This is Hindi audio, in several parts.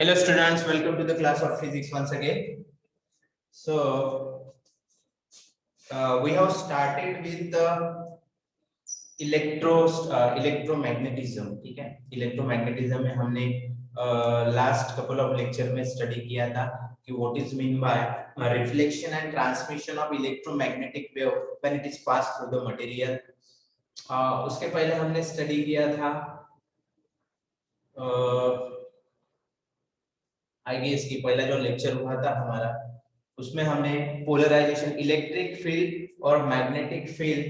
Hello students, welcome to the class of physics once again. So we have started with the electromagnetism. ठीक है, electromagnetism में हमने last couple of lecture में study किया था कि what is mean by reflection and transmission of electromagnetic wave when it is passed through the material. उसके पहले हमने study किया था आई गेस कि पहला जो लेक्चर हुआ था हमारा उसमें हमने पोलराइजेशन इलेक्ट्रिक फील्ड और मैग्नेटिक फील्ड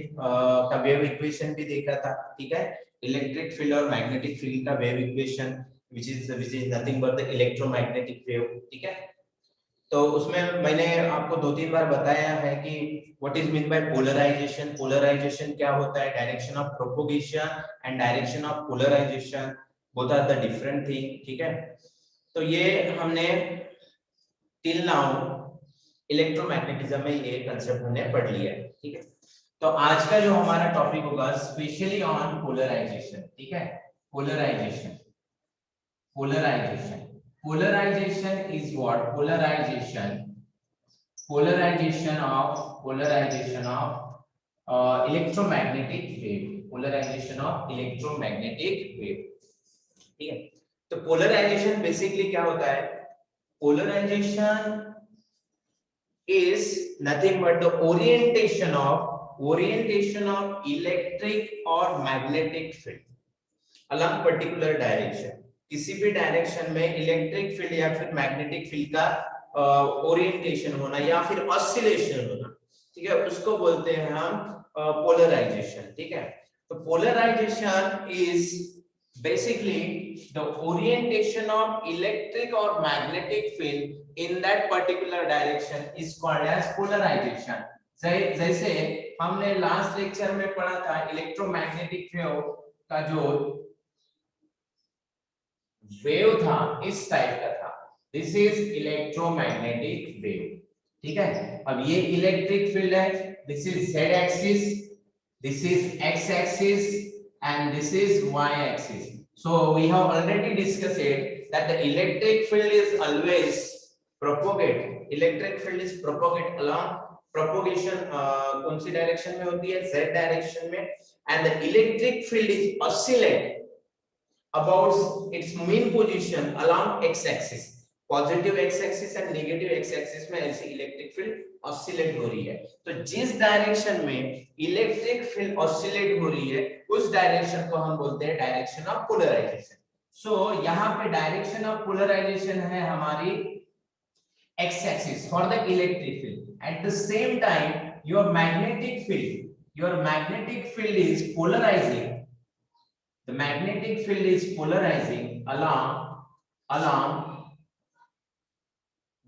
का वेव इक्वेशन भी देखा था। ठीक है, इलेक्ट्रिक फील्ड और मैग्नेटिक फील्ड का wave equation which is nothing but the electromagnetic wave। ठीक है, तो उसमें मैंने आपको दो तीन बार बताया है कि what is mean by polarization. Polarization क्या होता है, direction of propagation and direction of polarization, both are the different thing. ठीक है, तो ये हमने टिल नाउ इलेक्ट्रोमैग्नेटिज्म में ये कंसेप्ट हमने पढ़ लिया है। ठीक है, तो आज का जो हमारा टॉपिक होगा स्पेशली ऑन पोलराइजेशन। ठीक है, polarization polarization polarization is what, polarization of electromagnetic wave, polarization of electromagnetic wave। ठीक है, तो पोलराइजेशन बेसिकली क्या होता है, polarisation is nothing but the orientation of electric or magnetic field along particular direction। किसी भी डायरेक्शन में इलेक्ट्रिक फील्ड या फिर मैग्नेटिक फील्ड का ओरिएंटेशन होना या फिर ऑसिलेशन होना, ठीक है, उसको बोलते हैं हम पोलराइजेशन। ठीक है, तो polarization is basically the orientation of electric or magnetic field in that particular direction is called as polarization। जैसे हमने लास्ट लेक्चर में पढ़ा था इलेक्ट्रोमैग्नेटिक वेव का जो वेव था इस टाइप का था, दिस इज इलेक्ट्रोमैग्नेटिक वेव। ठीक है, अब ये इलेक्ट्रिक फील्ड है, this is z axis, this is x axis and this is y axis। so we have already discussed it that the electric field is always propagate, electric field is propagate along propagation कौन सी डायरेक्शन में होती है, z डायरेक्शन में, and the electric field is oscillate about its mean position along x axis, positive x axis and negative x axis में ऐसे इलेक्ट्रिक फील्ड ऑसिलेट हो रही है। तो जिस डायरेक्शन में इलेक्ट्रिक फील्ड ऑसिलेट हो रही है उस डायरेक्शन को हम बोलते हैं डायरेक्शन ऑफ पोलराइजेशन। सो यहाँ पे डायरेक्शन ऑफ पोलराइजेशन है हमारी x axis for the electric field. At the same time your magnetic field is polarizing, the magnetic field is polarizing along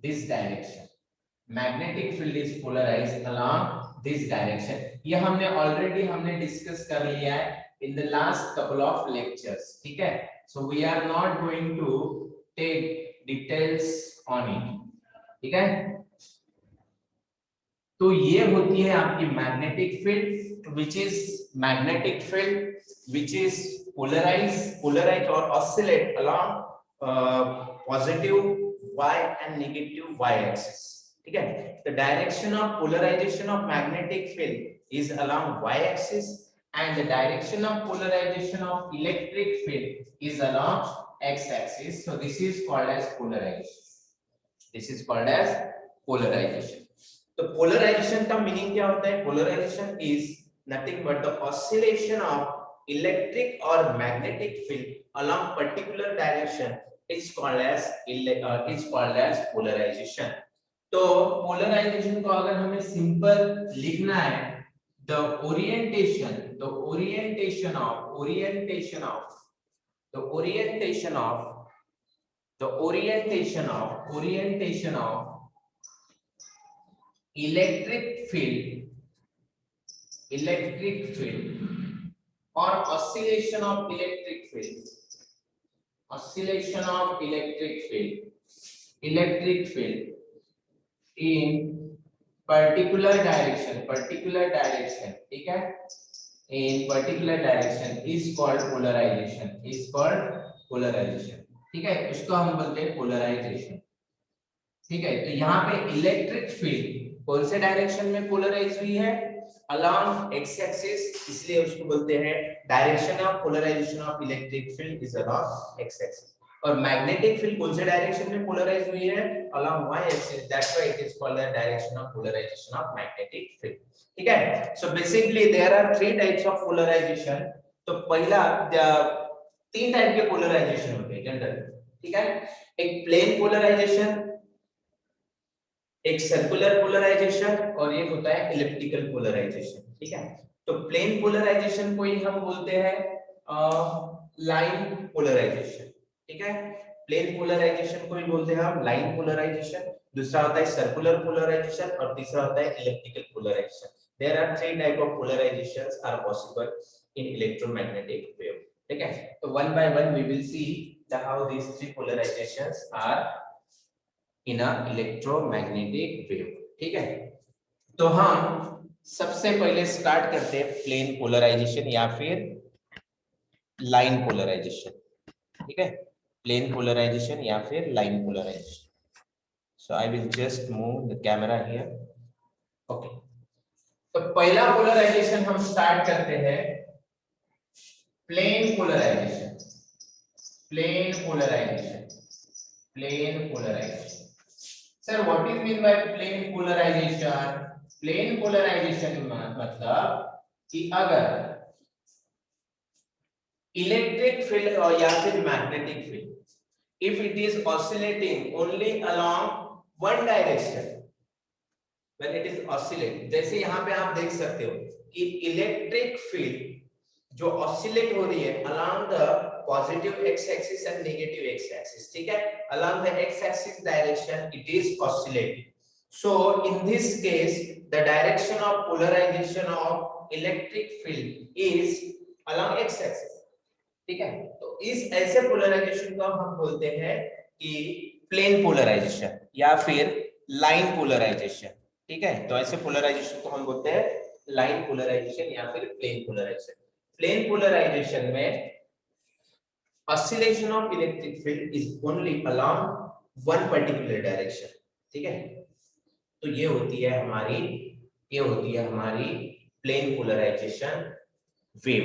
this direction, magnetic field is polarized along this direction। ये हमने डिस्कस कर लिया है in the last couple of lectures। ठीक है, so we are not going to take details on it। ठीक है, तो ये होती है आपकी magnetic field which is polarized or oscillate along positive y and negative y axis। ठीक है, the direction of polarization of magnetic field is along y axis and the direction of polarization of electric field is along x axis। so this is called as polarization। तो पोलराइजेशन का मीनिंग क्या होता है, polarization is nothing but the oscillation of electric और magnetic field along particular direction is called as polarization। तो पोलराइजेशन को अगर हमें सिंपल लिखना है, the orientation of electric field or oscillation of electric field in particular direction, ठीक है, in particular direction is called polarization। ठीक है, इसको हम बोलते हैं पोलराइजेशन। ठीक है, तो यहाँ पे इलेक्ट्रिक फील्ड कौन से डायरेक्शन में पोलराइज हुई है, अलोंग एक्स एक्सिस, इसलिए उसको बोलते हैं direction of polarization of electric field is along x axis. और मैग्नेटिक फील्ड कौन से डायरेक्शन में पोलराइज हुई है, along Y axis, that's why it is called the direction of polarization of magnetic field. ठीक है, so basically there are three types of polarization. तो पहला, तीन टाइप के पोलराइजेशन होते हैं जनरल। ठीक है, एक प्लेन पोलराइजेशन, एक सर्कुलर पोलराइजेशन और एक होता है इलिप्टिकल पोलराइजेशन। ठीक है, तो प्लेन पोलराइजेशन को ही हम बोलते हैं लाइन पोलराइजेशन। ठीक है, प्लेन पोलराइजेशन को ही बोलते हैं हम लाइन पोलराइजेशन। दूसरा होता है सर्कुलर पोलराइजेशन और तीसरा होता है elliptical polarization. There are three type of polarizations are possible in electromagnetic wave. ठीक है, तो one by one we will see how these three polarizations are in a electromagnetic wave. ठीक है, तो हम सबसे पहले स्टार्ट करते हैं प्लेन पोलराइजेशन या फिर लाइन पोलराइजेशन। ठीक है, प्लेन पोलराइजेशन या फिर line polarization. So I will just move the camera here. Okay, तो पहला पोलराइजेशन हम स्टार्ट करते हैं plane polarization. Plane polarization, plane polarization. Sir, what is mean by plane polarization? Plane polarization मतलब कि अगर इलेक्ट्रिक फील्ड और या फिर magnetic field, if it is oscillating only along one direction, when it is oscillate, जैसे यहाँ पे आप देख सकते हो कि इलेक्ट्रिक फील्ड जो ऑसिलेट हो रही है along the positive x axis and negative x axis, ठीक है, along the x axis direction it is oscillating. So in this case the direction of polarization of electric field is along x axis. ठीक है, तो इस ऐसे पोलराइजेशन को हम बोलते हैं कि प्लेन पोलराइजेशन या फिर लाइन पोलराइजेशन। ठीक है, तो ऐसे पोलराइजेशन को हम बोलते हैं लाइन पोलराइजेशन या फिर प्लेन पोलराइजेशन। प्लेन पोलराइजेशन में oscillation of electric field is only along one particular direction. ठीक है, तो ये होती है हमारी प्लेन पोलराइजेशन वेव।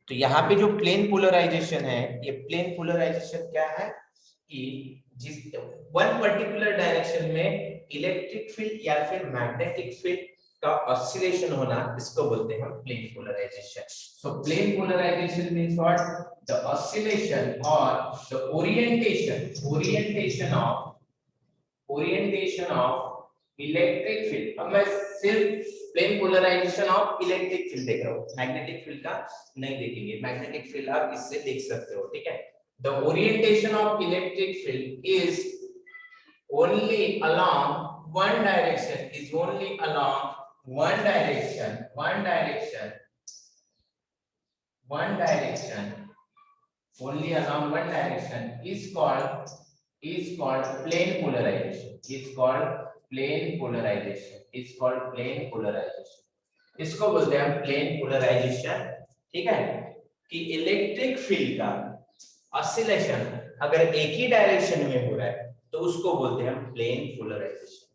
तो यहाँ पे जो प्लेन पोलराइजेशन है, ये प्लेन पोलराइजेशन क्या है कि जिस वन पर्टिकुलर डायरेक्शन में इलेक्ट्रिक फील्ड या फिर मैग्नेटिक फील्ड का ऑसिलेशन होना, इसको बोलते हैं हम plane polarization. So plane polarization means what, the oscillation और the orientation of electric field. अब मैं सिर्फ plane polarization of electric field देख रहा हूँ, मैग्नेटिक फील्ड का नहीं देखेंगे। मैग्नेटिक फील्ड आप इससे देख सकते हो। ठीक है, the orientation of electric field is only along one direction, is only along one direction, only along one direction is called plane polarization, इसको बोलते हैं हम प्लेन पोलराइजेशन। ठीक है, कि इलेक्ट्रिक फील्ड का ऑसिलेशन अगर एक ही डायरेक्शन में हो रहा है तो उसको बोलते हैं हम प्लेन पोलराइजेशन।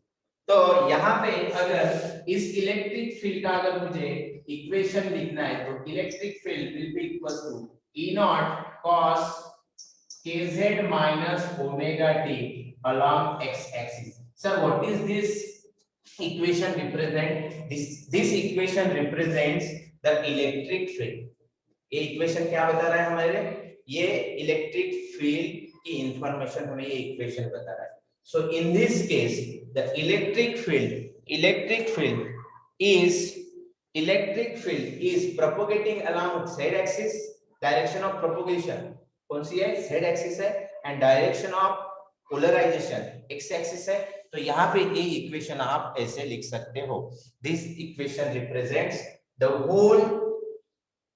तो यहाँ पे अगर इस इलेक्ट्रिक फील्ड का अगर मुझे इक्वेशन लिखना है तो electric field will be equal to E naught cos kz minus omega t along x axis. Sir, what is this equation represent? This equation represents the electric field. ये इक्वेशन क्या बता रहा है हमारे, ये इलेक्ट्रिक फील्ड की इंफॉर्मेशन हमें ये इक्वेशन बता रहा है। So in this case the electric field is propagating along z axis. Direction of propagation कौन सी है, z एक्सिस है, and direction of polarization x axis है। तो यहाँ पे ये इक्वेशन आप ऐसे लिख सकते हो, this equation represents the whole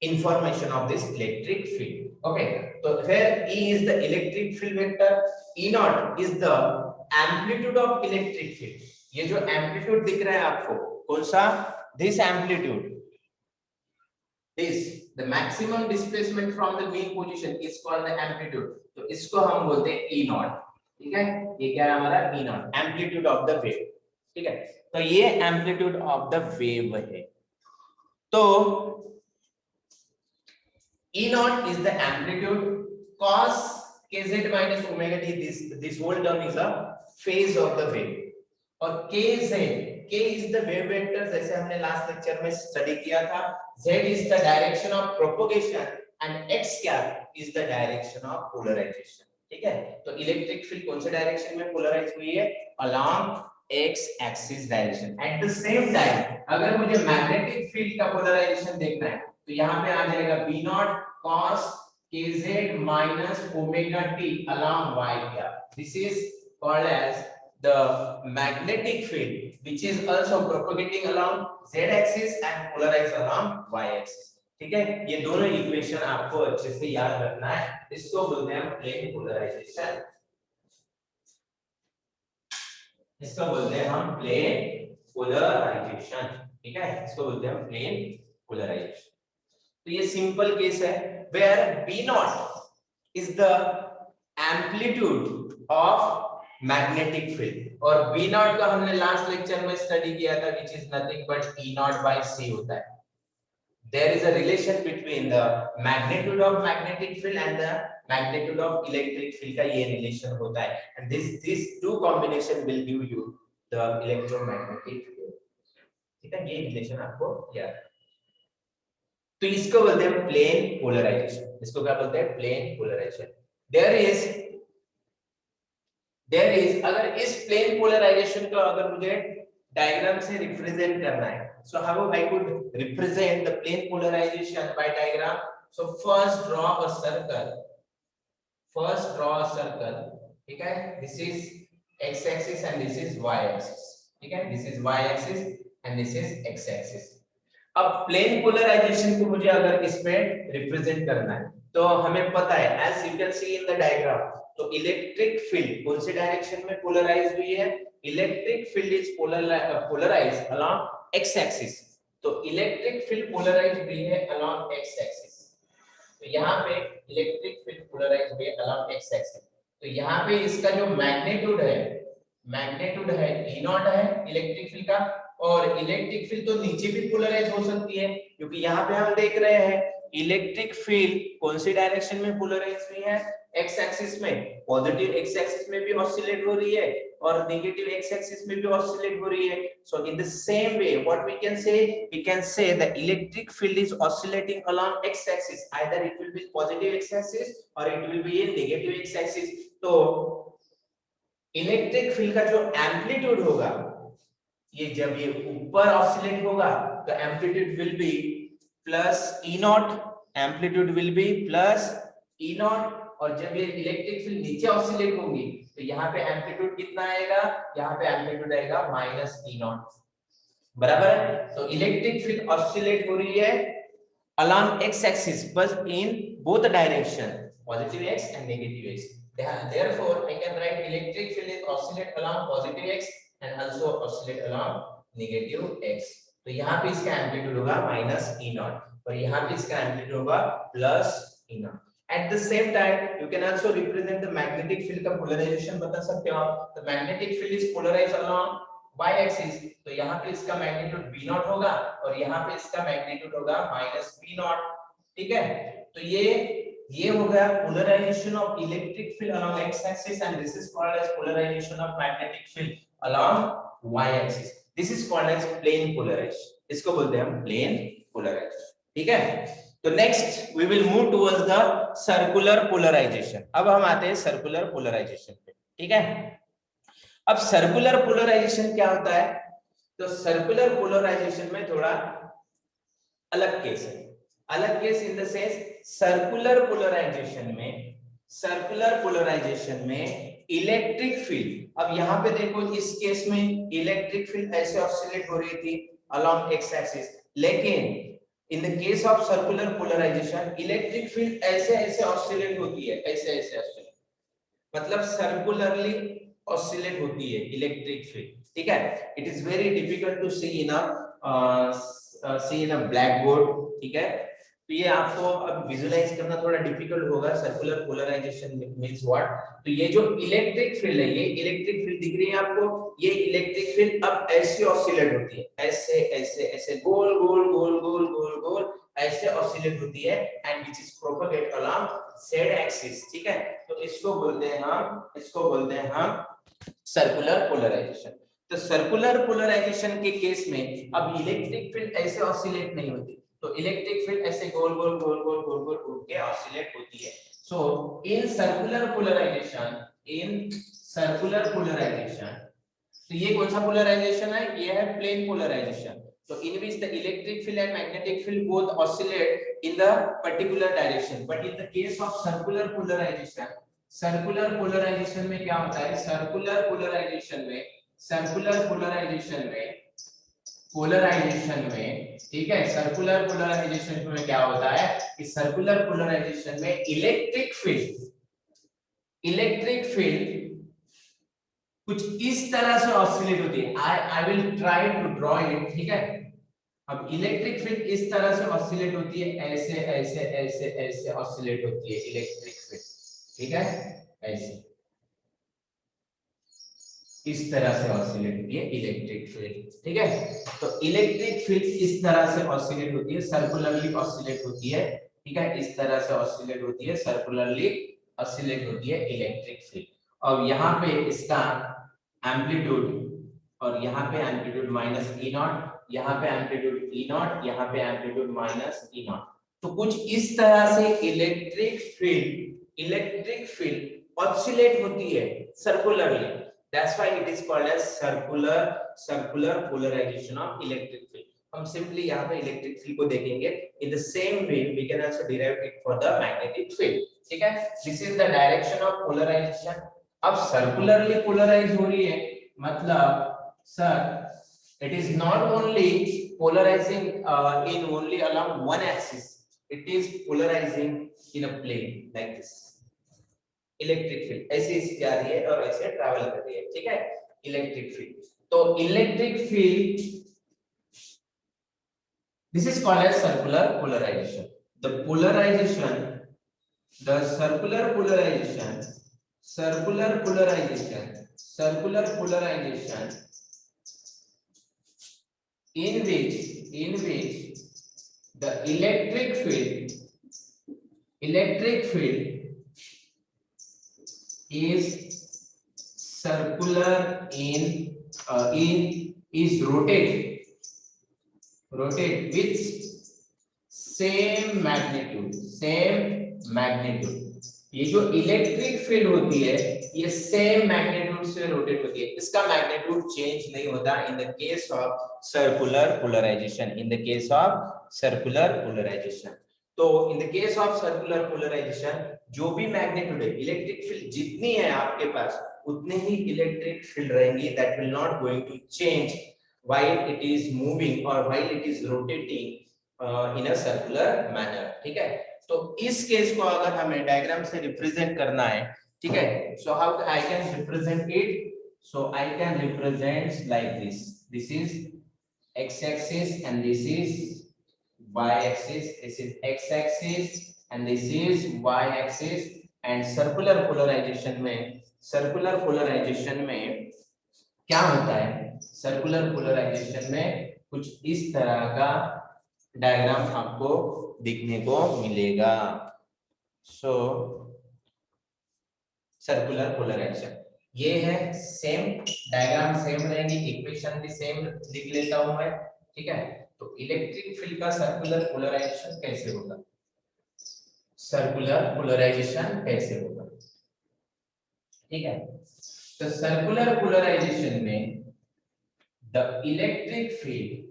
information of this electric field. Okay, तो here E is the electric field vector, E naught is the amplitude of electric field. ये जो एम्पलीट्यूड दिख रहा है आपको, कौन सा, this amplitude, the maximum displacement from the mean position is called the amplitude. तो इसको हम बोलते हैं ई नॉट, ठीक है, ये क्या है हमारा E naught, amplitude of the wave, ठीक है। तो ये एम्पलीट्यूड ऑफ द वेव है। तो E naught is the amplitude, cos kz minus omega t, this whole term is a phase of the wave, और kz, k is the wave vector, जैसे हमने लास्ट लेक्चर में स्टडी किया था, z is the direction of propagation and x cap is the direction of polarization, ठीक है। तो इलेक्ट्रिक फील्ड कौन से डायरेक्शन में पोलराइज हुई है, along x axis direction. Eight the same time अगर मुझे मैग्नेटिक फील्ड का पोलराइजेशन देखना है तो यहाँ पे आ जाएगा b not cos kz minus omega t along y cap. This is called as the magnetic field, which is also propagating along z axis and polarized along y axis, ठीक है। ये दोनों इक्वेशन आपको अच्छे से याद रखना है। इसको बोलते हैं प्लेन पोलराइजेशन, इसको बोलते हैं हम प्लेन पोलराइजेशन, ठीक है, इसको बोलते हैं प्लेन पोलराइजेशन। तो ये सिंपल केस है where b naught is the amplitude of magnetic field, और b naught का हमने लास्ट लेक्चर में स्टडी किया था, which is nothing but E naught by c होता है। There is a relation between the magnitude of magnetic field and the magnitude of electric field का ये relation होता है, and this two combination will give you the electromagnetic field, ठीक है, ये relation आपको याद है। तो इसको बोलते हैं प्लेन पोलराइजेशन, इसको क्या बोलते हैं प्लेन पोलराइजेशन। देयर इज अगर इस प्लेन पोलराइजेशन को अगर मुझे डायग्राम से रिप्रेजेंट करना है, so how I could represent the plane polarization by diagram. So first draw a circle, ठीक है, this is x axis and this is y axis, ठीक है, this is y axis and this is x axis. अब प्लेन पोलराइजेशन को मुझे अगर इसमें रिप्रेजेंट करना है तो हमें पता है, as you can see in the diagram, तो इलेक्ट्रिक फील्ड कौन से डायरेक्शन में पोलराइज हुई है, electric field is polarize along x axis. तो इलेक्ट्रिक फील्ड पोलराइज हुई है अलोंग x एक्सिस, तो यहाँ पे इलेक्ट्रिक फील्ड पोलराइज हुई है अलोंग x एक्सिस। तो यहाँ पे इसका जो मैग्नीट्यूड है E नॉट है इलेक्ट्रिक फील्ड का, और इलेक्ट्रिक फील्ड तो नीचे भी पोलराइज हो सकती है, क्योंकि यहाँ पे हम देख रहे हैं इलेक्ट्रिक फील्ड कौन सी डायरेक्शन में पोलराइज हुई है, x एक्सिस में, पॉजिटिव x एक्सिस में भी ऑसिलेट हो रही है और नेगेटिव x एक्सिस में भी ऑसिलेट हो रही है। So in the same way what we can say the electric field is oscillating along x axis, either it will be positive x axis और it will be in negative x axis. तो इलेक्ट्रिक फील्ड का जो एम्पलीट्यूड होगा, ये जब ये ऊपर ऑसिलेट होगा तो amplitude will be plus E naught, amplitude will be plus E not, और जब ये इलेक्ट्रिक फील्ड नीचे ऑसिलेट होंगी तो यहाँ पे एम्पलीट्यूड कितना आएगा, यहाँ पे एम्पलीट्यूड आएगा माइनस ई नॉट, बराबर है। तो इलेक्ट्रिक फील्ड ऑसिलेट हो रही है along x axis but in both direction, positive x and negative x. Therefore I can write electric field is oscillate along positive x and also oscillate along negative x. तो यहाँ पे इसका एम्पलीट्यूड होगा माइनस ई नॉट और यहाँ पे इसका एम्पलीट्यूड होगा plus E not. At the same time, you can also represent the magnetic field का polarization बता सकते हो आप। The magnetic field is polarized along y axis, तो यहाँ पे इसका मैग्नीट्यूड b नॉट होगा और यहाँ पे इसका मैग्नीट्यूड होगा माइनस b नॉट, ठीक है। तो ये हो गया polarization of electric field along x axis and this is called as polarization of magnetic field along y axis. This is called as plane polarization, इसको बोलते हैं हम plane polarization, ठीक है। तो next we will move towards the circular polarization. अब हम आते हैं सर्कुलर पोलराइजेशन पे, ठीक है। अब सर्कुलर पोलराइजेशन क्या होता है, तो सर्कुलर पोलराइजेशन में थोड़ा अलग केस है, अलग case in the sense circular polarization में इलेक्ट्रिक फील्ड, अब यहाँ पे देखो इस केस में इलेक्ट्रिक फील्ड ऐसे ऑसिलेट हो रही थी अलोंग एक्स एक्सिस, लेकिन in the case of circular polarization electric field ऐसे ऑसिलेट होती है, ऐसे ऑसिलेट, मतलब सर्कुलरली ऑसिलेट होती है इलेक्ट्रिक फील्ड, ठीक है। It is very difficult to see in a black board, ठीक है। तो ये आपको अब विजुलाइज करना थोड़ा डिफिकल्ट होगा। Circular polarization means what? तो ये जो इलेक्ट्रिक फील्ड है, ये इलेक्ट्रिक फील्ड दिख रही है आपको, ये इलेक्ट्रिक फील्ड अब ऐसे ऑसिलेट होती है, ऐसे ऐसे ऐसे गोल गोल गोल गोल गोल गोल ऐसे ऑसिलेट होती है, and which is propagate along z axis. ठीक है, तो इसको बोलते हैं हम सर्कुलर पोलराइजेशन। तो सर्कुलर पोलराइजेशन के केस में अब इलेक्ट्रिक फील्ड ऐसे ऑसिलेट नहीं होती, तो इलेक्ट्रिक फील्ड ऐसे गोल गोल गोल गोल गोल गोल घूम के ऑसिलेट होती है। सो इन सर्कुलर पोलराइजेशन, तो ये कौन सा पोलराइजेशन है? ये है प्लेन पोलराइजेशन। तो in which the electric field and magnetic field both oscillate in the particular direction, but in the case of circular polarization में क्या होता है? सर्कुलर पोलराइजेशन में ठीक है, सर्कुलर पोलराइजेशन में क्या होता है कि सर्कुलर पोलराइजेशन में इलेक्ट्रिक फील्ड कुछ इस तरह से ऑसिलेट होती है। I will try to draw it. ठीक है, अब इलेक्ट्रिक फील्ड इस तरह से ऑसिलेट होती है, ऐसे ऐसे ऐसे ऐसे ऑसिलेट होती है इलेक्ट्रिक फील्ड। ठीक है, ऐसे इस तरह से ऑसिलेट होती है इलेक्ट्रिक फील्ड। ठीक है, तो इलेक्ट्रिक फील्ड इस तरह से ऑसिलेट होती है, सर्कुलरली ऑसिलेट होती है। ठीक है, इस तरह से ऑसिलेट होती है, सर्कुलरली ऑसिलेट होती है इलेक्ट्रिक फील्ड। अब यहाँ पे इसका एम्पलीट्यूड, और यहाँ पे एम्पलीट्यूड माइनस ई नॉट, यहाँ पे एम्पलीट्यूड ई नॉट, यहाँ पे एम्पलीट्यूड माइनस ई नॉट। तो कुछ इस तरह से इलेक्ट्रिक फील्ड ऑसिलेट होती है circularly. That's why it is called as circular polarization of electric field. हम सिंपली यहाँ पे इलेक्ट्रिक फील्ड को देखेंगे। In the same way, we can also derive it for the magnetic field. ठीक है, this is the direction of polarization. अब सर्कुलरली पोलराइज हो रही है, मतलब sir it is not only polarizing in only along one axis, it is polarizing in a plane like this. Electric field ऐसे जा रही है और ऐसे ट्रैवल कर रही है। ठीक है, इलेक्ट्रिक फील्ड, तो electric field this is called as circular polarization. The circular polarization in which the electric field is circular is rotate with same magnitude। ये जो इलेक्ट्रिक फील्ड होती है ये सेम मैग्नीट्यूड से रोटेट होती है, इसका मैग्नीट्यूड चेंज नहीं होता in the case of circular polarization. तो in the case of circular polarization जो भी मैग्नीट्यूड है, इलेक्ट्रिक फील्ड जितनी है आपके पास उतने ही इलेक्ट्रिक फील्ड रहेंगी, that will not going to change while it is moving or while it is rotating in a circular manner। ठीक है, तो इस केस को अगर हमें डायग्राम से रिप्रेजेंट करना है, ठीक है, so how I can represent it? So I can represent like this is x axis and this is y axis, this is x axis and this is y axis। and circular polarization में क्या होता है? सर्कुलर पोलराइजेशन में कुछ इस तरह का डायग्राम आपको दिखने को मिलेगा। सो सर्कुलर पोलराइजेशन ये है, सेम डायग्राम सेम रहेगी, इक्वेशन भी सेम लिख लेता हूं मैं। ठीक है, तो इलेक्ट्रिक फील्ड का सर्कुलर पोलराइजेशन कैसे होगा? ठीक है, तो सर्कुलर पोलराइजेशन में द इलेक्ट्रिक फील्ड,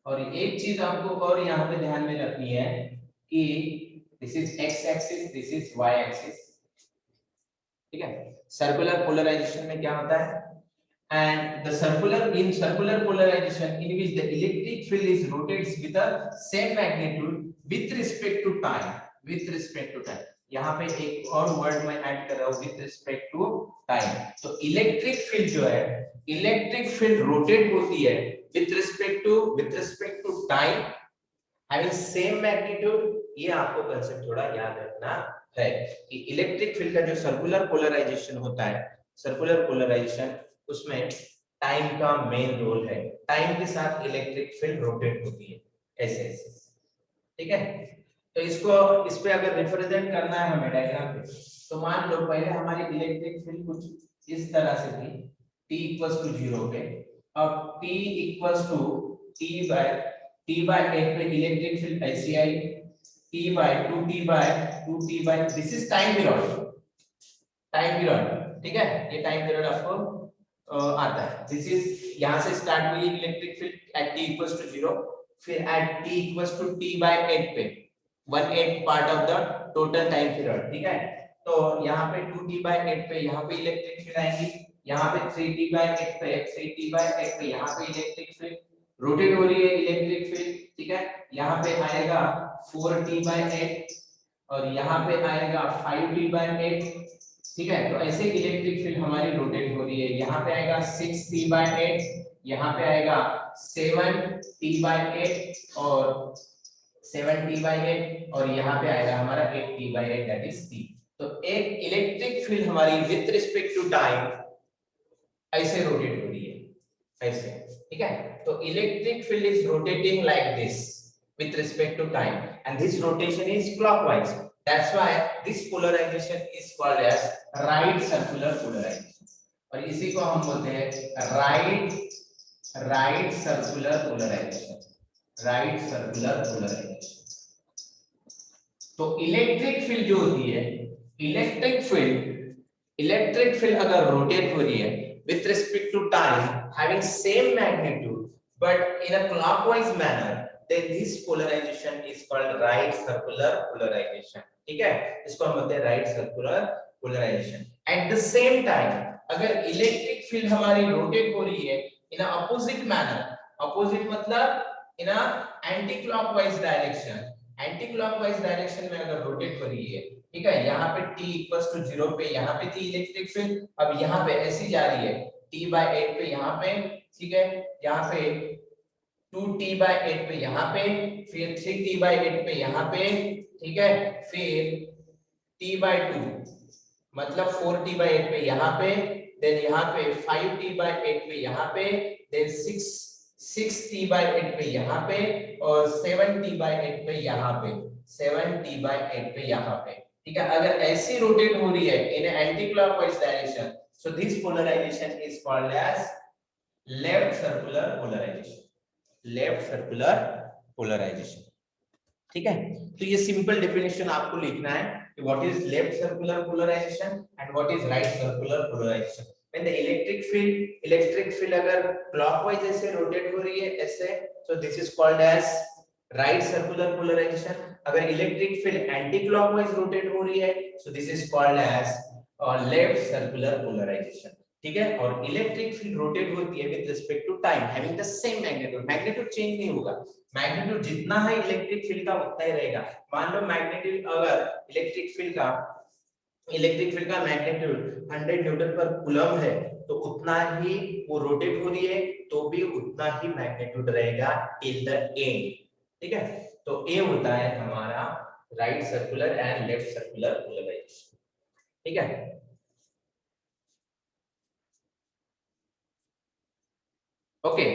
और एक चीज आपको और यहाँ पे ध्यान में रखनी है कि this is x axis, this is y axis. ठीक है, सर्कुलर पोलराइजेशन में क्या होता है? and the circular polarization in which the electric field is rotates with the same magnitude with respect to time। यहाँ पे एक और वर्ड मैं ऐड कर रहा हूँ, with respect to time। तो इलेक्ट्रिक फील्ड जो है, इलेक्ट्रिक फील्ड रोटेट होती है with respect to time, having same magnitude ये आपको कंसेप्ट थोड़ा याद रखना है कि इलेक्ट्रिक फील्ड का जो सर्कुलर पोलराइजेशन होता है, सर्कुलर पोलराइजेशन, उसमें टाइम का मेन रोल है। टाइम के साथ इलेक्ट्रिक फील्ड रोटेट होती है ऐसे ऐसे, ठीक है। तो इसको इस पे अगर रिप्रेजेंट करना है हमें डायग्राम पे, तो मान लो पहले हमारी इलेक्ट्रिक फील्ड कुछ इस तरह से थी, t इक्वल्स टू 0 पे। अब t equals to t by 8 पे इलेक्ट्रिक फील्ड ऐसी आई, t by 2t by this is time period, time period, ठीक है। ये टाइम पीरियड आपको आता है। दिस इज यहां से स्टार्ट हुई electric field at t equals to 0, फिर at t equals to t by 8 पे 1/8 part of the total time period, ठीक है। तो यहाँ पे 2t बाय 8 पे यहाँ पे इलेक्ट्रिक फील्ड आएगी, यहाँ पे 3t बाय 8 पे 3t बाय 8 पे यहाँ पे इलेक्ट्रिक फील्ड रोटेट हो रही है, इलेक्ट्रिक फील्ड, ठीक है। यहाँ पे आएगा 4t बाय 8 और यहाँ पे आएगा 5t बाय 8, ठीक है। तो ऐसे इलेक्ट्रिक फील्ड हमारी रोटेट हो रही है। यहाँ पे आएगा 6t बाय 8, यहाँ पे आएगा 7t बाय 8 और 7t बाय 8 और यहाँ पे आएगा हमारा 8t bye 8 that is t। तो एक इलेक्ट्रिक फील्ड हमारी विथ रिस्पेक्ट टू टाइम ऐसे रोटेट हो रही है ऐसे, ठीक है। तो electric field is rotating like this with respect to time and this rotation is clockwise, that's why this polarization is called as right circular polarization और इसी को हम बोलते हैं right circular polarization, right circular polarization। तो इलेक्ट्रिक फील्ड जो होती है, इलेक्ट्रिक फील्ड अगर रोटेट हो रही है with respect to time having same magnitude but in a clockwise manner, then this polarization is called right circular polarization, ठीक है। इसको हम बोलते हैं right circular polarization। at the same time अगर इलेक्ट्रिक फील्ड हमारी रोटेट हो रही है in a opposite manner, opposite मतलब in a anti clockwise direction, anti clockwise direction में अगर रोटेट हो रही है, ठीक है। यहाँ पे t इक्वल्स टू 0 पे यहाँ पे थी इलेक्ट्रिक फील्ड, अब यहाँ पे ऐसी जा रही है t बाय 8 पे यहाँ पे, ठीक है। यहाँ पे 2t बाय 8 पे यहाँ पे, फिर 3t बाय 8 पे यहाँ पे, ठीक है। फिर t बाय 2 मतलब 4t बाय 8 पे यहाँ पे, देन यहाँ पे 5t बाय 8 पे यहाँ पे, देन 6t बाय 8 पे यहाँ पे और 7t बाय 8 पे यहाँ पे, 7t बाय 8 पे यहाँ पे, ठीक है। अगर ऐसी रोटेट हो रही है in anti clockwise direction, so this polarization is called as left circular polarization, left circular polarization, ठीक है। तो ये सिंपल डेफिनेशन आपको लिखना है कि what is left circular polarization and what is right circular polarization. when the electric field अगर clockwise ऐसे रोटेट हो रही है ऐसे, so this is called as right circular polarization। अगर electric field anti clockwise rotate हो रही है, so this is called as left circular polarization, ठीक है। और इलेक्ट्रिक फील्ड रोटेट होती है with respect to time having the same magnitude, magnitude change नहीं होगा, मैग्नीट्यूड जितना है इलेक्ट्रिक फील्ड का उतना ही रहेगा। मान लो मैग्नीट्यूड अगर इलेक्ट्रिक फील्ड का मैग्नीट्यूड 100 न्यूटन पर कूलम है, तो उतना ही वो रोटेट हो रही है तो भी उतना ही मैग्नीट्यूड रहेगा टिल द एंड, ठीक है। तो ये होता है हमारा right circular and left circular polarization, ठीक है। Okay,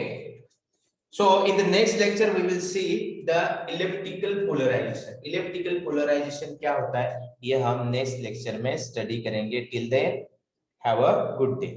so in the next lecture we will see the elliptical polarization। elliptical polarization क्या होता है ये हम नेक्स्ट लेक्चर में स्टडी करेंगे। Till then have a good day.